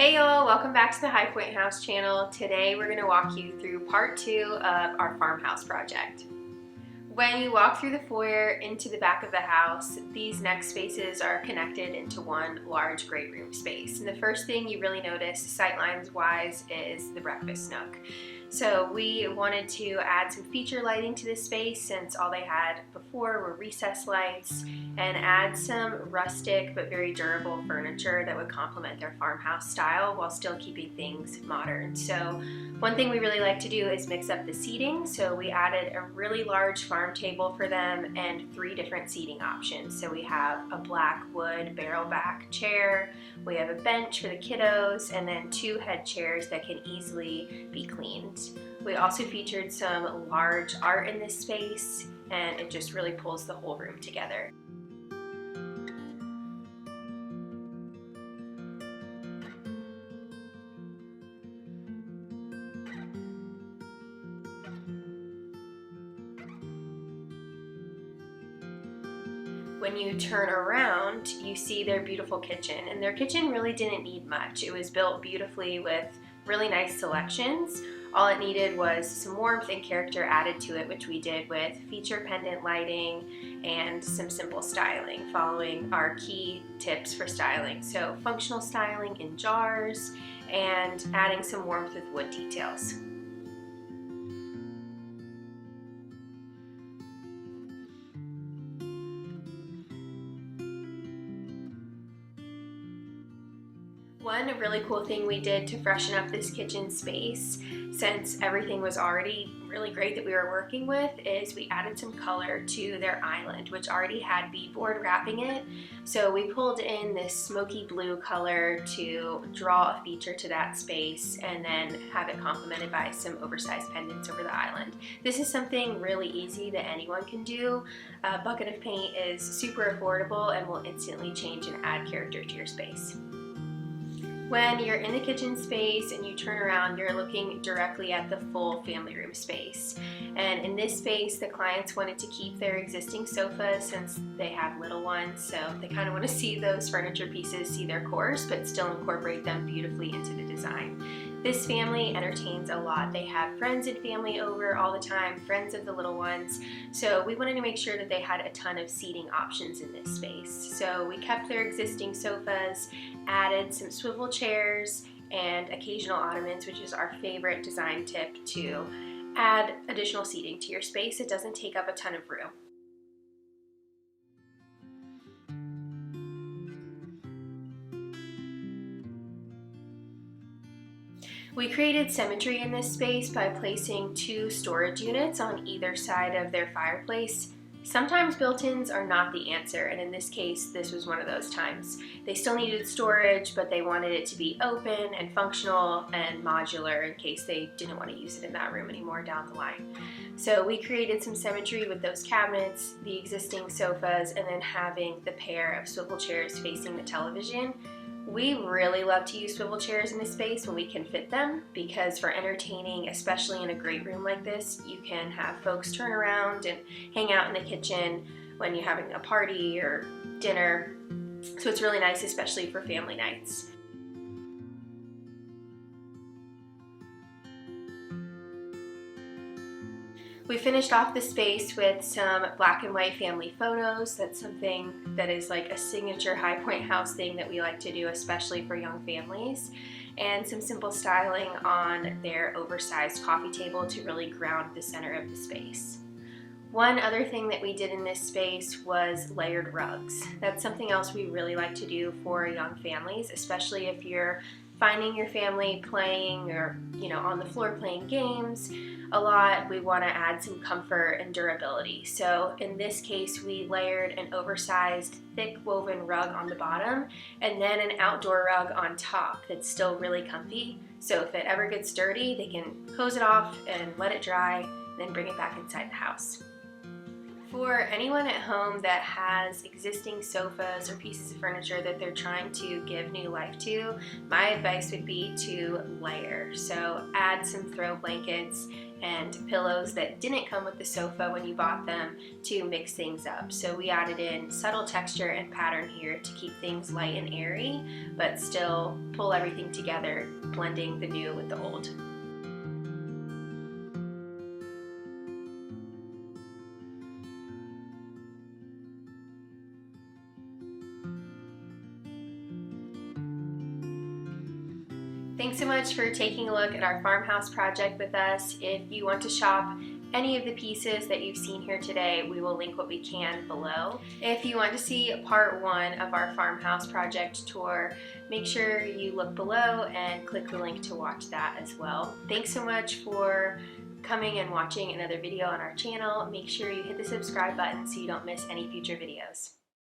Hey y'all, welcome back to the Highpoint House channel. Today we're going to walk you through part 2 of our farmhouse project. When you walk through the foyer into the back of the house, these next spaces are connected into one large great room space. And the first thing you really notice sightlines wise is the breakfast nook. So we wanted to add some feature lighting to this space since all they had before were recessed lights, and add some rustic but very durable furniture that would complement their farmhouse style while still keeping things modern. So one thing we really like to do is mix up the seating. So we added a really large farm table for them and 3 different seating options. So we have a black wood barrel back chair, we have a bench for the kiddos, and then 2 head chairs that can easily be cleaned. We also featured some large art in this space, and it just really pulls the whole room together. When you turn around, you see their beautiful kitchen, and their kitchen really didn't need much. It was built beautifully with really nice selections. All it needed was some warmth and character added to it, which we did with feature pendant lighting and some simple styling, following our key tips for styling. So functional styling in jars and adding some warmth with wood details. One really cool thing we did to freshen up this kitchen space, since everything was already really great that we were working with, is we added some color to their island, which already had beadboard wrapping it. So we pulled in this smoky blue color to draw a feature to that space and then have it complemented by some oversized pendants over the island. This is something really easy that anyone can do. A bucket of paint is super affordable and will instantly change and add character to your space. When you're in the kitchen space and you turn around, you're looking directly at the full family room space. And in this space, the clients wanted to keep their existing sofas since they have little ones, so they kind of want to see those furniture pieces see their course, but still incorporate them beautifully into the design. This family entertains a lot. They have friends and family over all the time, friends of the little ones, so we wanted to make sure that they had a ton of seating options in this space. So we kept their existing sofas, added some swivel chairs and occasional ottomans, which is our favorite design tip to add additional seating to your space. It doesn't take up a ton of room. We created symmetry in this space by placing 2 storage units on either side of their fireplace. Sometimes built-ins are not the answer, and in this case, this was one of those times. They still needed storage, but they wanted it to be open and functional and modular in case they didn't want to use it in that room anymore down the line. So we created some symmetry with those cabinets, the existing sofas, and then having the pair of swivel chairs facing the television. We really love to use swivel chairs in this space when we can fit them, because for entertaining, especially in a great room like this, you can have folks turn around and hang out in the kitchen when you're having a party or dinner. So it's really nice, especially for family nights. We finished off the space with some black and white family photos. That's something that is like a signature Highpoint House thing that we like to do, especially for young families. And some simple styling on their oversized coffee table to really ground the center of the space. One other thing that we did in this space was layered rugs. That's something else we really like to do for young families, especially if you're finding your family playing or on the floor playing games a lot. We want to add some comfort and durability. So in this case, we layered an oversized thick woven rug on the bottom and then an outdoor rug on top that's still really comfy. So if it ever gets dirty, they can hose it off and let it dry and then bring it back inside the house. For anyone at home that has existing sofas or pieces of furniture that they're trying to give new life to, my advice would be to layer. So add some throw blankets and pillows that didn't come with the sofa when you bought them to mix things up. So we added in subtle texture and pattern here to keep things light and airy, but still pull everything together, blending the new with the old. Thanks so much for taking a look at our farmhouse project with us. If you want to shop any of the pieces that you've seen here today, we will link what we can below. If you want to see part 1 of our farmhouse project tour, make sure you look below and click the link to watch that as well. Thanks so much for coming and watching another video on our channel. Make sure you hit the subscribe button so you don't miss any future videos.